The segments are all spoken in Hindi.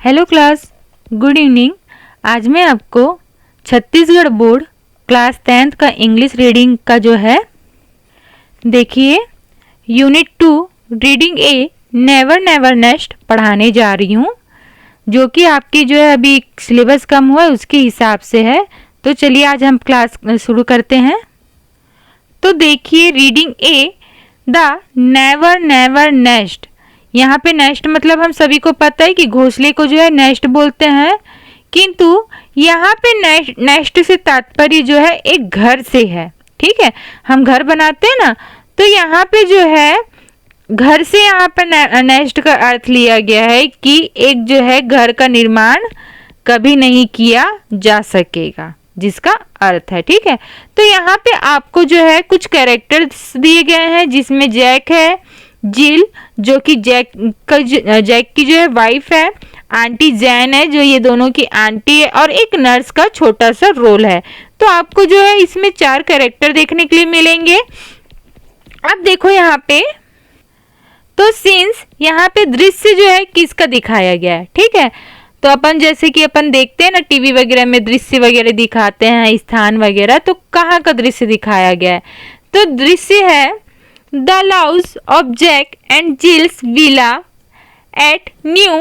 Hello class, good evening. आज मैं आपको छत्तीसगढ़ बोर्ड क्लास 10th का इंग्लिश रीडिंग का जो है देखिए यूनिट 2 रीडिंग ए नेवर नेवर नेस्ट पढ़ाने जा रही हूँ, जो कि आपकी जो है अभी सिलेबस कम हुआ है उसके हिसाब से है। तो चलिए आज हम क्लास शुरू करते हैं। तो देखिए reading A the never never nest. यहाँ पे नेस्ट मतलब हम सभी को पता है कि घोंसले को जो है नेस्ट बोलते हैं, किंतु यहाँ पे नेस्ट से तात्पर्य जो है एक घर से है। ठीक है, हम घर बनाते हैं ना, तो यहाँ पे जो है घर से यहाँ पर नेस्ट का अर्थ लिया गया है कि एक जो है घर का निर्माण कभी नहीं किया जा सकेगा, जिसका अर्थ है। ठीक है, तो यहाँ पे आपको जो है कुछ कैरेक्टर्स दिए गए हैं, जिसमें जैक है, जिल जो कि जैक की जो है वाइफ है, आंटी जैन है जो ये दोनों की आंटी है, और एक नर्स का छोटा सा रोल है। तो आपको जो है इसमें 4 कैरेक्टर देखने के लिए मिलेंगे। अब देखो यहाँ पे, तो सीन्स यहाँ पे दृश्य जो है किसका दिखाया गया है। ठीक है, तो अपन जैसे कि अपन देखते हैं ना टीवी वगैरह में दृश्य वगैरह दिखाते हैं, स्थान वगैरह, तो कहाँ का दृश्य दिखाया गया है? तो दृश्य है the house of Jack and Jill's villa at New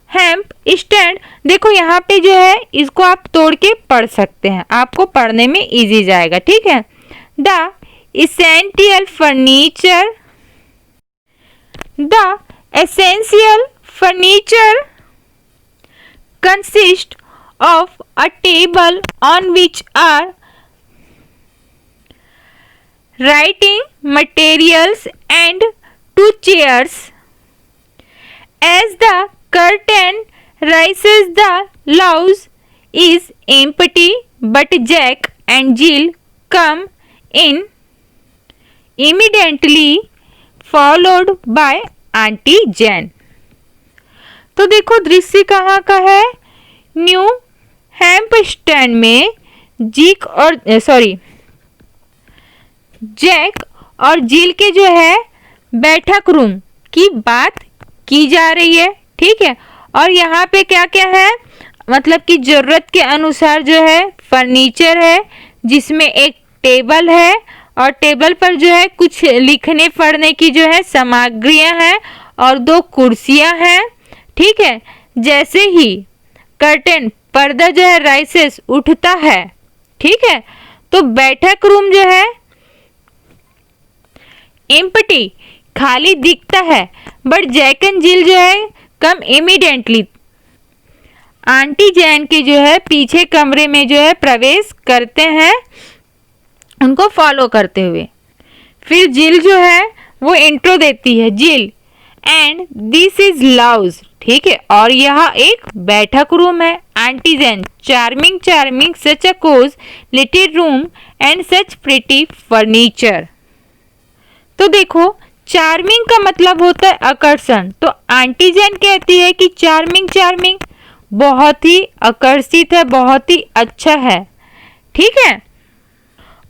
Hampstead. देखो यहाँ पे जो है इसको आप तोड़ के पढ़ सकते हैं, आपको पढ़ने में इजी जाएगा। ठीक है, the essential furniture, the essential furniture consist of a table on which are writing materials and 2 chairs. As the curtain rises, the house is empty, but Jack and Jill come in, immediately followed by Auntie Jane. तो देखो दृश्य कहाँ का है? न्यू हैम्पस्टैड में जैक और जिल के जो है बैठक रूम की बात की जा रही है। ठीक है, और यहाँ पे क्या क्या है, मतलब कि जरूरत के अनुसार जो है फर्नीचर है, जिसमें एक टेबल है और टेबल पर जो है कुछ लिखने पढ़ने की जो है सामग्रियां हैं और 2 कुर्सियां हैं। ठीक है, जैसे ही कर्टेन पर्दा जो है राइसेस उठता है, ठीक है, तो बैठक रूम जो है एम्प्टी खाली दिखता है, बट जैक एंड जिल जो है कम इमीडिएटली आंटी जैन के जो है पीछे कमरे में जो है प्रवेश करते हैं, उनको फॉलो करते हुए। फिर जिल जो है वो इंट्रो देती है, जिल एंड दिस इज लाउज। ठीक है, और यह एक बैठक रूम है। Aunty Jane charming charming such a cosy little room and such pretty furniture. तो देखो चार्मिंग का मतलब होता है आकर्षण, तो आंटी जैन कहती है कि चार्मिंग चार्मिंग बहुत ही आकर्षित है, बहुत ही अच्छा है। ठीक है,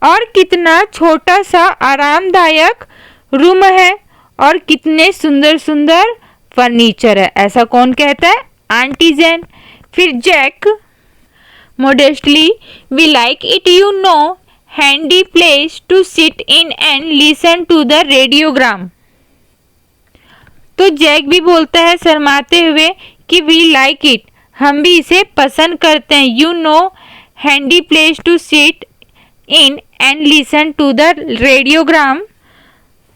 और कितना छोटा सा आरामदायक रूम है और कितने सुंदर सुंदर फर्नीचर है, ऐसा कौन कहता है? Aunty Jane. फिर Jack modestly we like it, you know, handy place to sit in and listen to the radiogram। तो जैक भी बोलता है शर्माते हुए कि we like it, हम भी इसे पसंद करते हैं, you know, handy place to sit in and listen to the radiogram।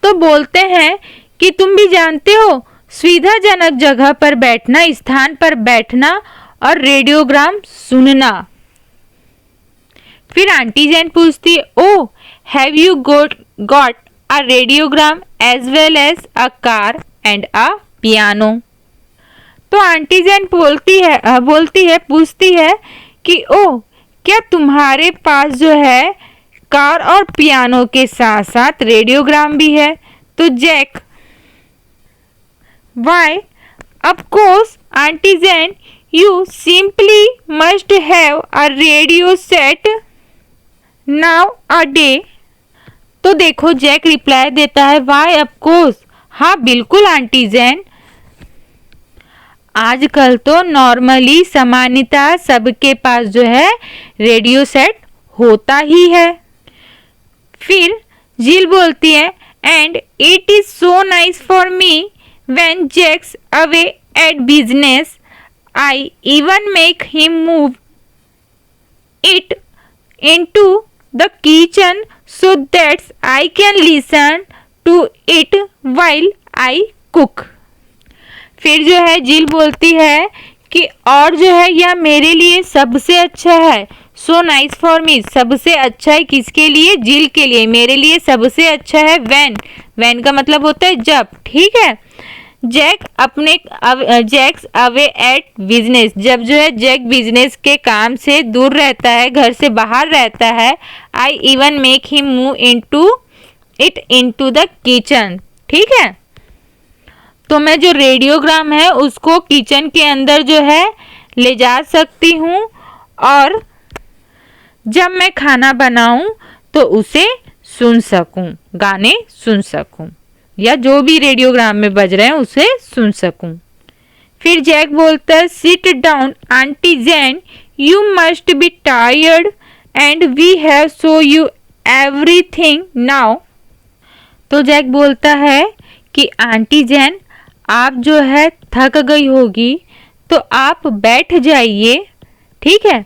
तो बोलते हैं कि तुम भी जानते हो सुविधाजनक जगह पर बैठना, स्थान पर बैठना और रेडियोग्राम सुनना। फिर आंटी जैन पूछती है, oh have you got a radiogram as well as a car and a piano. तो आंटी जैन पूछती है कि ओ क्या तुम्हारे पास जो है कार और पियानो के साथ साथ रेडियोग्राम भी है? तो Jack, why of course Aunty Jane, you simply must have a radio set nowadays. तो देखो जैक रिप्लाई देता है, वाई ऑफ कोर्स, हाँ बिल्कुल आंटी जैन, आजकल तो नॉर्मली सामान्यतः सबके पास जो है रेडियो सेट होता ही है। फिर जिल बोलती है and it is so nice for me when Jack's away at business I even make him move it into the kitchen so that I can listen to it while I cook। फिर जो है जिल बोलती है कि और जो है यह मेरे लिए सबसे अच्छा है। सो नाइस फॉर मी, सबसे अच्छा है किसके लिए? जिल के लिए। मेरे लिए सबसे अच्छा है व्हेन का मतलब होता है जब, ठीक है। जैक्स अवे एट बिजनेस, जब जो है जैक बिजनेस के काम से दूर रहता है, घर से बाहर रहता है। आई even make him move into the kitchen, ठीक है। तो मैं जो रेडियोग्राम है उसको किचन के अंदर जो है ले जा सकती हूँ, और जब मैं खाना बनाऊं तो उसे सुन सकूं, गाने सुन सकूं, या जो भी रेडियोग्राम में बज रहे हैं उसे सुन सकूं। फिर जैक बोलता है sit down Aunty Jane, you must be tired and we have show you everything now. तो जैक बोलता है कि आंटी जैन आप जो है थक गई होगी तो आप बैठ जाइए, ठीक है।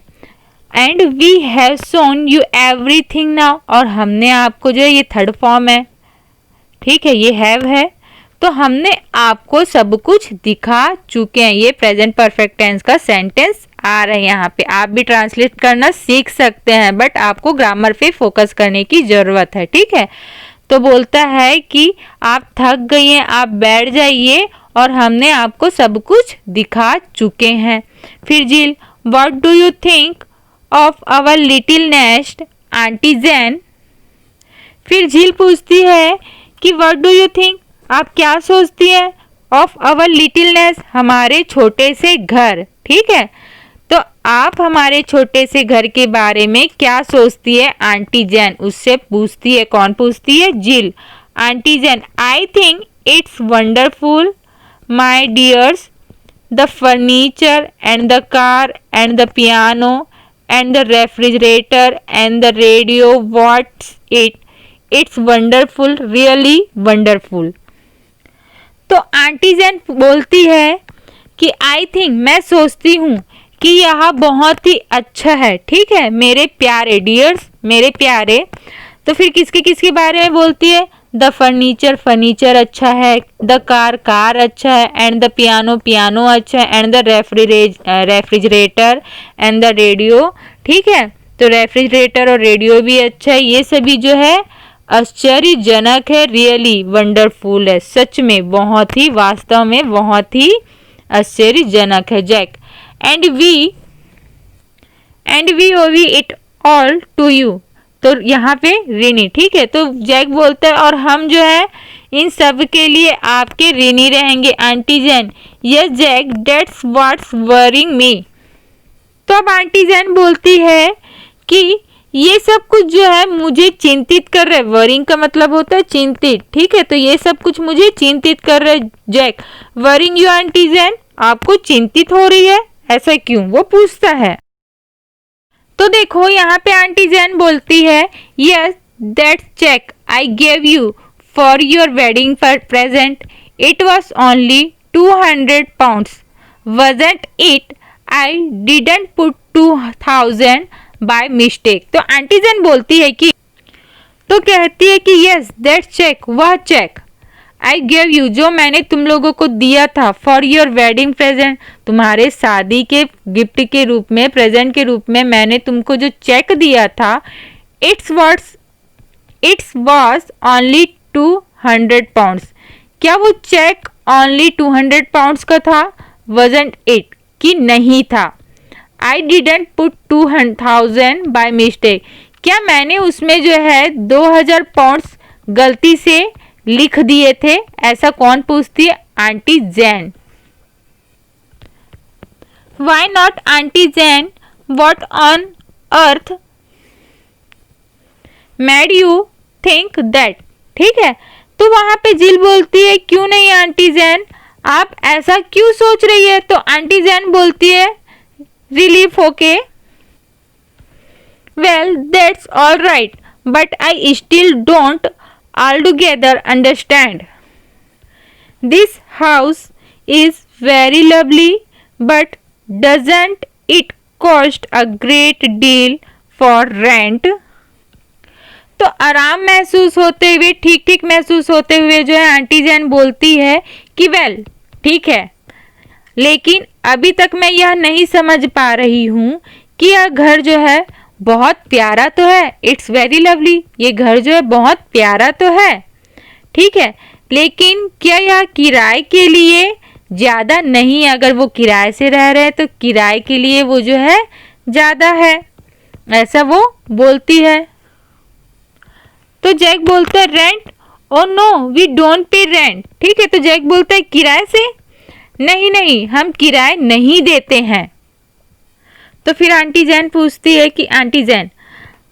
And we have shown you everything now, और हमने आपको जो है, ये थर्ड फॉर्म है, ठीक है, ये हैव है, तो हमने आपको सब कुछ दिखा चुके हैं। ये प्रेजेंट परफेक्ट टेंस का सेंटेंस आ रहा है यहाँ पे। आप भी ट्रांसलेट करना सीख सकते हैं, बट आपको ग्रामर पे फोकस करने की जरूरत है, ठीक है। तो बोलता है कि आप थक गई हैं, आप बैठ जाइए, और हमने आपको सब कुछ दिखा चुके हैं। फिर Jill what do you think of our little nest Aunty Jane. फिर झील पूछती है कि व्हाट डू यू थिंक, आप क्या सोचती हैं, ऑफ आवर लिटिल नेस्ट, हमारे छोटे से घर, ठीक है। तो आप हमारे छोटे से घर के बारे में क्या सोचती है आंटी जैन, उससे पूछती है। कौन पूछती है? जिल। Aunty Jain I think it's wonderful my dears, the furniture and the car and the piano and the refrigerator and the radio, what's it's wonderful, really wonderful. तो आंटी जैन बोलती है कि आई थिंक, मैं सोचती हूँ कि यह बहुत ही अच्छा है, ठीक है। मेरे प्यारे डियर्स, मेरे प्यारे। तो फिर किसके किसके बारे में बोलती है? द फर्नीचर अच्छा है, द कार अच्छा है, एंड द पियानो अच्छा है, and the refrigerator and the radio, ठीक है। तो रेफ्रिजरेटर और रेडियो भी अच्छा है। ये सभी जो है आश्चर्यजनक है, रियली वंडरफुल है, सच में, बहुत ही, वास्तव में बहुत ही आश्चर्यजनक है। Jack and we owe it all to you, तो यहाँ पे ऋणी, ठीक है। तो जैक बोलता है और हम जो है इन सब के लिए आपके ऋणी रहेंगे aunty Jain. Yes Jack, that's what's worrying me. तो अब आंटी जैन बोलती है कि ये सब कुछ जो है मुझे चिंतित कर रहा है। वरिंग का मतलब होता है चिंतित, ठीक है। तो ये सब कुछ मुझे चिंतित कर रहा है Jack. Worrying you Aunty Jane, आपको चिंतित हो रही है, ऐसा क्यों? वो पूछता है। तो देखो यहाँ पे आंटी जैन बोलती है yes that's cheque I gave you for your wedding present, it was only 200 pounds, wasn't it? I didn't put 2000 by mistake. तो आंटी जैन बोलती है कि, तो कहती है कि यस दैट चेक, वह चेक, आई गेव यू, जो मैंने तुम लोगों को दिया था, फॉर योर वेडिंग प्रेजेंट, तुम्हारे शादी के गिफ्ट के रूप में, प्रेजेंट के रूप में मैंने तुमको जो चेक दिया था, इट्स वॉज ओनली 200 pounds, क्या वो चेक ओनली 200 pounds का था? wasn't it, कि नहीं था। I didn't put 2000 by mistake, क्या मैंने उसमें जो है 2000 pounds गलती से लिख दिए थे? ऐसा कौन पूछती है? Aunty Jain. Why not aunty Jain, what on earth made you think that, ठीक है। तो वहां पे जिल बोलती है क्यों नहीं आंटी जैन, आप ऐसा क्यों सोच रही है? तो आंटी जैन बोलती है रिलीफ होके, well that's all right but I still don't altogether understand. This house is very lovely, but doesn't it cost a great deal for rent? तो आराम महसूस होते हुए, ठीक ठीक महसूस होते हुए जो है आंटी जैन बोलती है कि वेल ठीक है, लेकिन अभी तक मैं यह नहीं समझ पा रही हूँ कि यह घर जो है बहुत प्यारा तो है, इट्स वेरी लवली, ये घर जो है बहुत प्यारा तो है, ठीक है, लेकिन क्या यह किराए के लिए ज़्यादा नहीं? अगर वो किराए से रह रहे हैं तो किराए के लिए वो जो है ज़्यादा है, ऐसा वो बोलती है। तो जैक बोलता है rent, oh no we don't pay rent, ठीक है, तो जैक बोलता है किराए से, नहीं नहीं हम किराए नहीं देते हैं। तो फिर आंटी जैन पूछती है कि aunty Jain,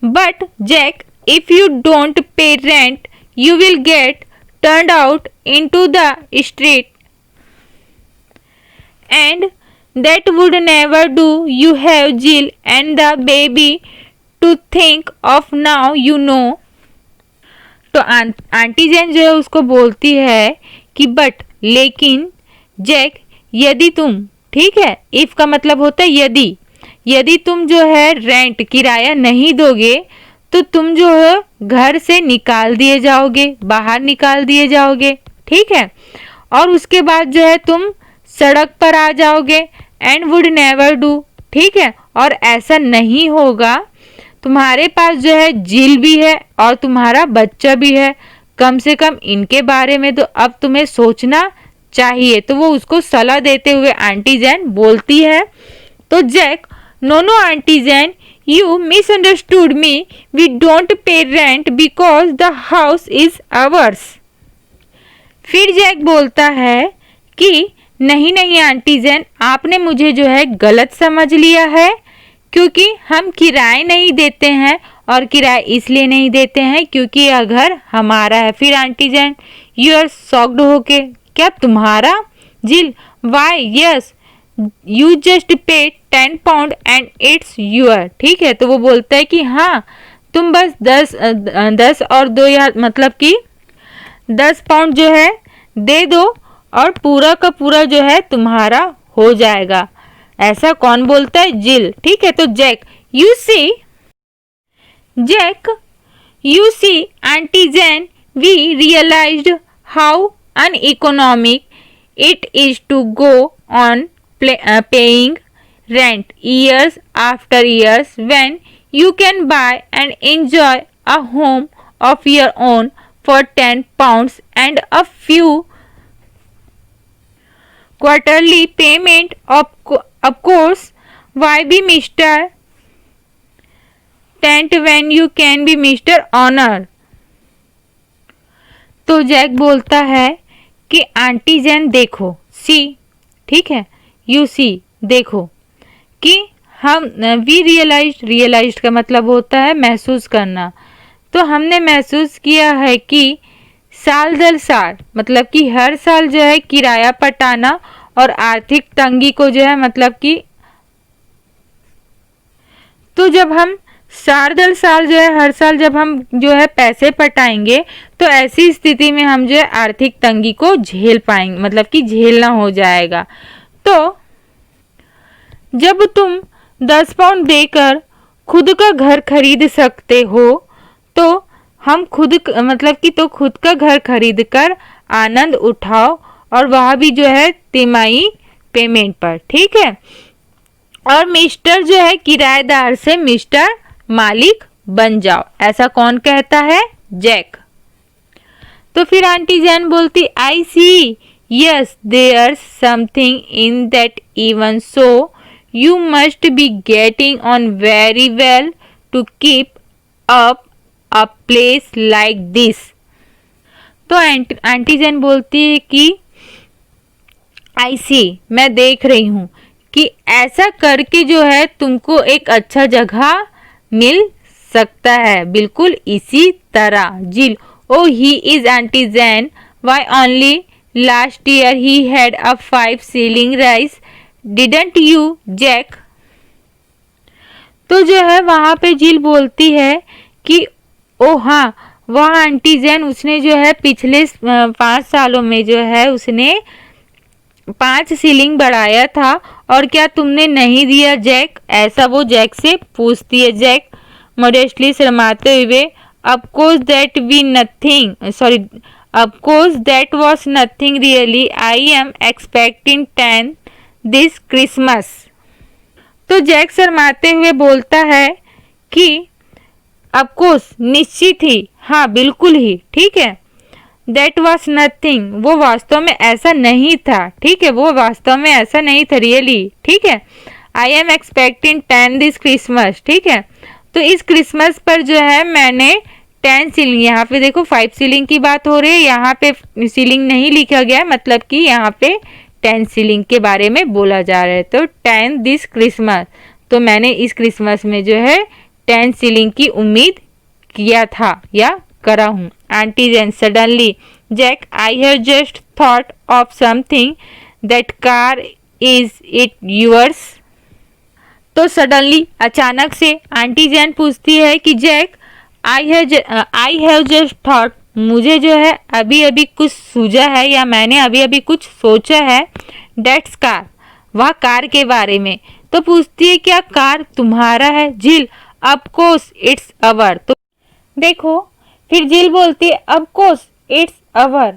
but Jack if you don't pay rent you will get turned out into the street and that would never do, you have Jill and the baby to think of now you know. तो आंटी जैन जो है उसको बोलती है कि बट लेकिन जैक यदि तुम, ठीक है, इफ का मतलब होता है यदि, यदि तुम जो है रेंट किराया नहीं दोगे तो तुम जो है घर से निकाल दिए जाओगे, बाहर निकाल दिए जाओगे, ठीक है, और उसके बाद जो है तुम सड़क पर आ जाओगे एंड वुड नेवर डू, ठीक है, और ऐसा नहीं होगा, तुम्हारे पास जो है जिल भी है और तुम्हारा बच्चा भी है, कम से कम इनके बारे में तो अब तुम्हें सोचना चाहिए। तो वो उसको सलाह देते हुए आंटी जैन बोलती है। तो Jack, no no Aunty Jane, you misunderstood me, we don't pay rent because the house is ours। फिर जैक बोलता है कि नहीं नहीं आंटी जैन, आपने मुझे जो है गलत समझ लिया है, क्योंकि हम किराए नहीं देते हैं, और किराया इसलिए नहीं देते हैं क्योंकि यह घर हमारा है। फिर aunty Jane you are shocked होके, क्या तुम्हारा? जिल, वाई यस यू जस्ट पे 10 पाउंड एंड इट्स यूर, ठीक है, तो वो बोलता है कि हाँ तुम बस 10 और 2 या मतलब कि 10 पाउंड जो है दे दो और पूरा का पूरा जो है तुम्हारा हो जाएगा। ऐसा कौन बोलता है? जिल, ठीक है। तो Jack, you see Jack you see aunty Jain, we realized how uneconomic it is to go on paying rent years after years when you can buy and enjoy a home of your own for 10 pounds and a few quarterly payment of course, why be Mr. Tent when you can be Mr. Honor। तो जैक बोलता है कि आंटी जैन देखो, सी, ठीक है, यू सी देखो कि हम वी रियलाइज्ड का मतलब होता है महसूस करना, तो हमने महसूस किया है कि साल दर साल मतलब कि हर साल जो है किराया पटाना और आर्थिक तंगी को जो है मतलब कि, तो जब हम साल दर साल जो है हर साल जब हम जो है पैसे पटाएंगे तो ऐसी स्थिति में हम जो है आर्थिक तंगी को झेल पाएंगे, मतलब कि झेलना हो जाएगा। तो जब तुम 10 पाउंड देकर खुद का घर खरीद सकते हो तो हम खुद मतलब कि तो खुद का घर खरीद कर आनंद उठाओ, और वह भी जो है तिमाही पेमेंट पर, ठीक है, और मिस्टर जो है किराएदार से मिस्टर मालिक बन जाओ। ऐसा कौन कहता है? जैक। तो फिर आंटी जैन बोलती, I see yes there something in that, even so you must be getting on very well to keep up a place like this. तो आंटी जैन बोलती है कि आई सी, मैं देख रही हूँ कि ऐसा करके जो है तुमको एक अच्छा जगह मिल सकता है, बिल्कुल इसी तरह। Jill, oh he is aunty Jain, why only last year he had a 5 shilling rise, didn't you Jack. तो जो है वहां पे जिल बोलती है कि ओ हाँ, वह आंटी जैन उसने जो है पिछले 5 सालों में जो है उसने 5 सीलिंग बढ़ाया था, और क्या तुमने नहीं दिया जैक? ऐसा वो जैक से पूछती है। जैक मॉडेस्टली शर्माते हुए, of course that be nothing, sorry, of course that was nothing really, I am expecting 10 this Christmas. तो जैक शर्माते हुए बोलता है कि ऑफकोर्स, निश्चित ही, हाँ बिल्कुल ही, ठीक है। दैट वॉज नथिंग, वो वास्तव में ऐसा नहीं था, ठीक है, वो वास्तव में ऐसा नहीं था रियली, ठीक है। I am expecting 10 this Christmas, ठीक है। तो इस क्रिसमस पर जो है मैंने 10 सीलिंग, यहाँ पे देखो 5 सीलिंग की बात हो रही है, यहाँ पे सीलिंग नहीं लिखा गया, मतलब कि यहाँ पे 10 सीलिंग के बारे में बोला जा रहा है। तो 10 दिस क्रिसमस, तो मैंने इस क्रिसमस में जो है 10 सीलिंग की उम्मीद किया था या करा हूँ। Aunty Jane suddenly, Jack I have just thought of something, that car is it yours. तो सडनली, अचानक से आंटी जैन पूछती है कि Jack I have just thought, मुझे जो है अभी अभी कुछ सूझा है या मैंने अभी अभी कुछ सोचा है, दैट्स कार, वह कार के बारे में। तो पूछती है क्या कार तुम्हारा है? जिल, ऑफ कोर्स इट्स अवर। तो देखो, फिर जिल बोलती है ऑफ कोर्स इट्स अवर,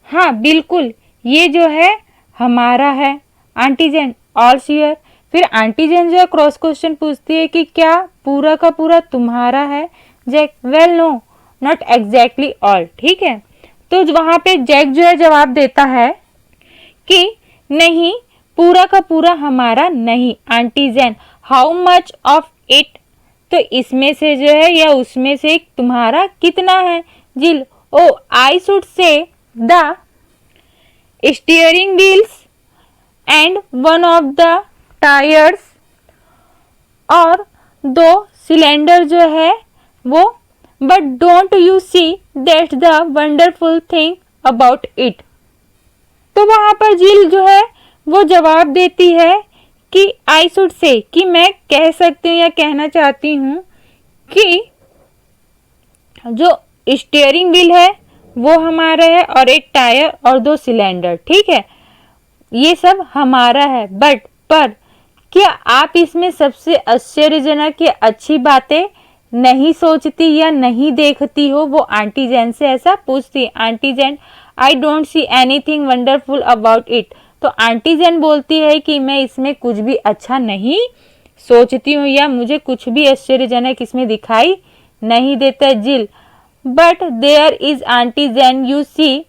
हाँ बिल्कुल, ये जो है हमारा है। Aunty Jain, all sure. फिर आंटी जैन जो है क्रॉस क्वेश्चन पूछती है कि क्या पूरा का पूरा तुम्हारा है? Jack, well no, not exactly all, ठीक है। तो वहां पे जैक जो है जवाब देता है कि नहीं, पूरा का पूरा हमारा नहीं। Aunty Jain, how much of it, तो इसमें से जो है या उसमें से तुम्हारा कितना है? Jill, oh I should say the steering wheels and one of the tyres, और 2 सिलेंडर जो है वो, but don't you see that's the wonderful thing about it. तो वहां पर जिल जो है वो जवाब देती है कि आई शुड से, कि मैं कह सकती हूँ या कहना चाहती हूँ कि जो स्टीयरिंग व्हील है वो हमारा है, और एक टायर और 2 सिलेंडर, ठीक है, ये सब हमारा है। बट पर क्या आप इसमें सबसे आश्चर्यजनक या अच्छी बातें नहीं सोचती या नहीं देखती हो? वो आंटी जैन से ऐसा पूछती है। Aunty Jain, I don't see anything wonderful about it. तो आंटी जैन बोलती है कि मैं इसमें कुछ भी अच्छा नहीं सोचती हूँ या मुझे कुछ भी आश्चर्यजनक इसमें दिखाई नहीं देता। Jill, but there is aunty Jane, you see,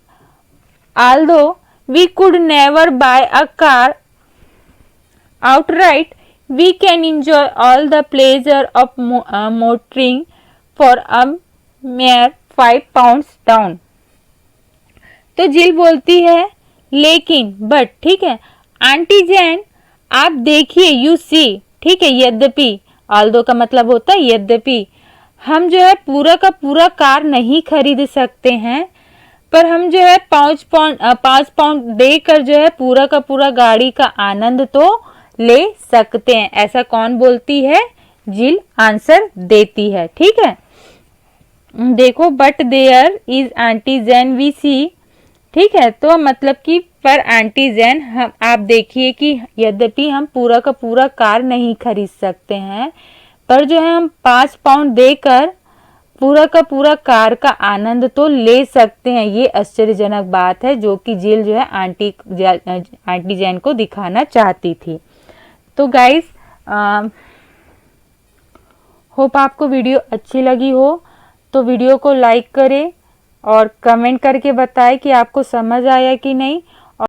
although we could never buy a car outright, we can enjoy all the pleasure of motoring for a mere 5 pounds down। तो जिल बोलती है लेकिन, बट, ठीक है, आंटी जैन आप देखिए, यू सी, ठीक है, यद्यपि, ऑल्दो का मतलब होता है यद्यपि, हम जो है पूरा का पूरा कार नहीं खरीद सकते हैं, पर हम जो है 5 पाउंड देकर जो है पूरा का पूरा गाड़ी का आनंद तो ले सकते हैं। ऐसा कौन बोलती है? जिल आंसर देती है, ठीक है। देखो, but there is aunty Jain we see, ठीक है, तो मतलब कि पर आंटी जैन, हम आप देखिए कि यद्यपि हम पूरा का पूरा कार नहीं खरीद सकते हैं, पर जो है हम 5 पाउंड देकर पूरा का पूरा कार का आनंद तो ले सकते हैं। ये आश्चर्यजनक बात है जो कि जिल जो है आंटी जैन को दिखाना चाहती थी। तो गाइस, होप आपको वीडियो अच्छी लगी हो, तो वीडियो को लाइक करें और कमेंट करके बताएं कि आपको समझ आया कि नहीं।